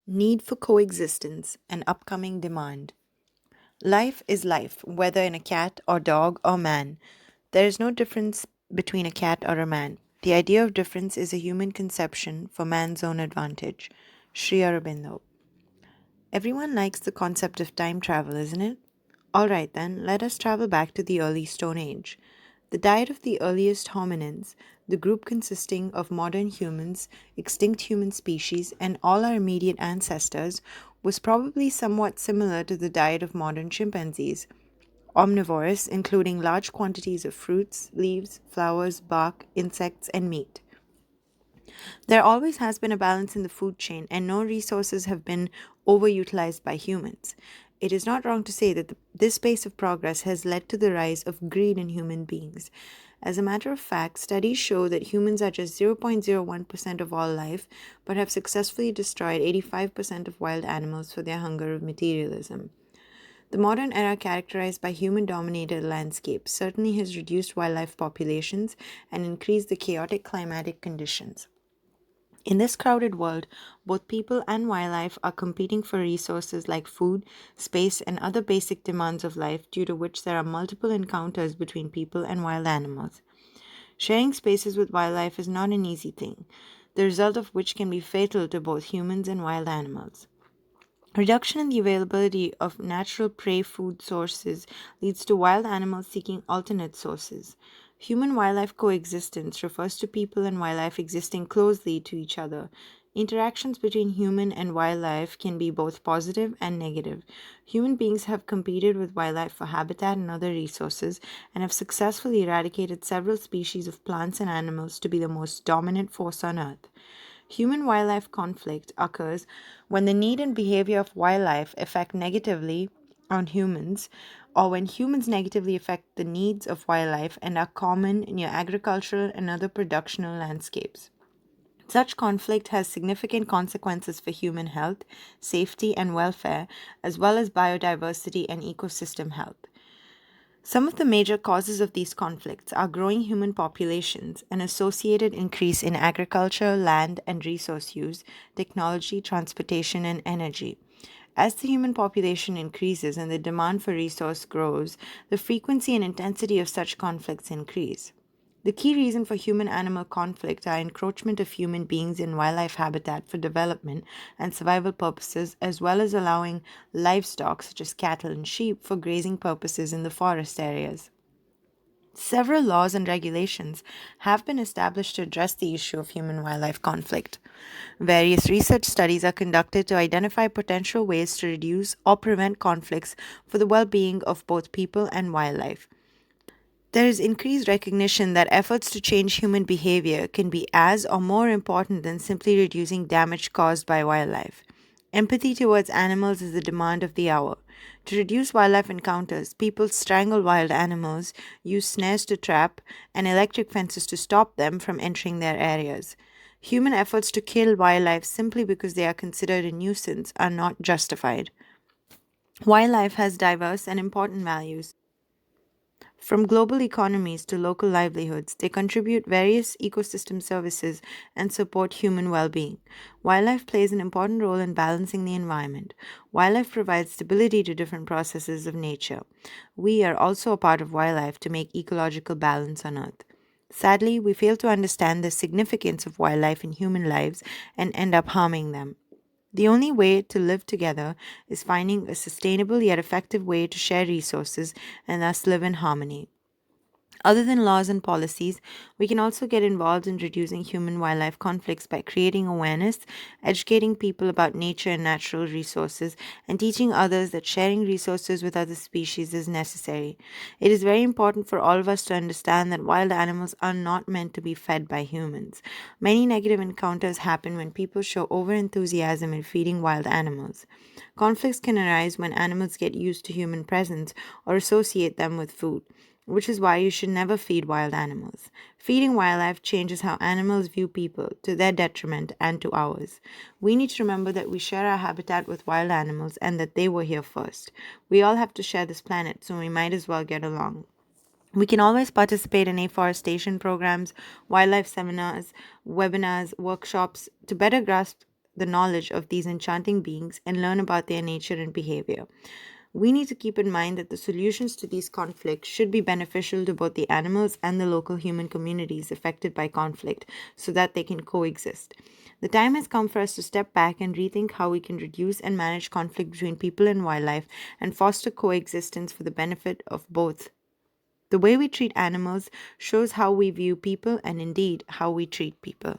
Need for coexistence and upcoming demand. Life is life, whether in a cat or dog or man. There is no difference between a cat or a man. The idea of difference is a human conception for man's own advantage. Sri Aurobindo. Everyone likes the concept of time travel, isn't it? All right, then, let us travel back to the early Stone Age. The diet of the earliest hominins, the group consisting of modern humans, extinct human species, and all our immediate ancestors, was probably somewhat similar to the diet of modern chimpanzees. Omnivorous, including large quantities of fruits, leaves, flowers, bark, insects, and meat. There always has been a balance in the food chain, and no resources have been overutilized by humans. It is not wrong to say that this pace of progress has led to the rise of greed in human beings. As a matter of fact, studies show that humans are just 0.01% of all life, but have successfully destroyed 85% of wild animals for their hunger of materialism. The modern era, characterized by human dominated landscapes, certainly has reduced wildlife populations and increased the chaotic climatic conditions. In this crowded world, both people and wildlife are competing for resources like food, space, and other basic demands of life, due to which there are multiple encounters between people and wild animals. Sharing spaces with wildlife is not an easy thing, the result of which can be fatal to both humans and wild animals. Reduction in the availability of natural prey food sources leads to wild animals seeking alternate sources. Human wildlife coexistence refers to people and wildlife existing closely to each other. Interactions between human and wildlife can be both positive and negative. Human beings have competed with wildlife for habitat and other resources and have successfully eradicated several species of plants and animals to be the most dominant force on Earth. Human wildlife conflict occurs when the need and behavior of wildlife affect negatively on humans, or when humans negatively affect the needs of wildlife and are common in your agricultural and other productional landscapes. Such conflict has significant consequences for human health, safety, and welfare, as well as biodiversity and ecosystem health. Some of the major causes of these conflicts are growing human populations, an associated increase in agriculture, land and resource use, technology, transportation, and energy. As the human population increases and the demand for resource grows, the frequency and intensity of such conflicts increase. The key reason for human animal conflict are encroachment of human beings in wildlife habitat for development and survival purposes, as well as allowing livestock such as cattle and sheep for grazing purposes in the forest areas. Several laws and regulations have been established to address the issue of human wildlife conflict. Various research studies are conducted to identify potential ways to reduce or prevent conflicts for the well being of both people and wildlife. There is increased recognition that efforts to change human behavior can be as or more important than simply reducing damage caused by wildlife. Empathy towards animals is the demand of the hour. To reduce wildlife encounters, people strangle wild animals, use snares to trap, and electric fences to stop them from entering their areas. Human efforts to kill wildlife simply because they are considered a nuisance are not justified. Wildlife has diverse and important values. From global economies to local livelihoods, they contribute various ecosystem services and support human well being. Wildlife plays an important role in balancing the environment. Wildlife provides stability to different processes of nature. We are also a part of wildlife to make ecological balance on Earth. Sadly, we fail to understand the significance of wildlife in human lives and end up harming them. The only way to live together is finding a sustainable yet effective way to share resources and thus live in harmony. Other than laws and policies, we can also get involved in reducing human wildlife conflicts by creating awareness, educating people about nature and natural resources, and teaching others that sharing resources with other species is necessary. It is very important for all of us to understand that wild animals are not meant to be fed by humans. Many negative encounters happen when people show overenthusiasm in feeding wild animals. Conflicts can arise when animals get used to human presence or associate them with food, which is why you should never feed wild animals. Feeding wildlife changes how animals view people, to their detriment and to ours. We need to remember that we share our habitat with wild animals and that they were here first. We all have to share this planet, so we might as well get along. We can always participate in afforestation programs, wildlife seminars, webinars, workshops to better grasp the knowledge of these enchanting beings and learn about their nature and behavior. We need to keep in mind that the solutions to these conflicts should be beneficial to both the animals and the local human communities affected by conflict so that they can coexist. The time has come for us to step back and rethink how we can reduce and manage conflict between people and wildlife and foster coexistence for the benefit of both. The way we treat animals shows how we view people and indeed how we treat people.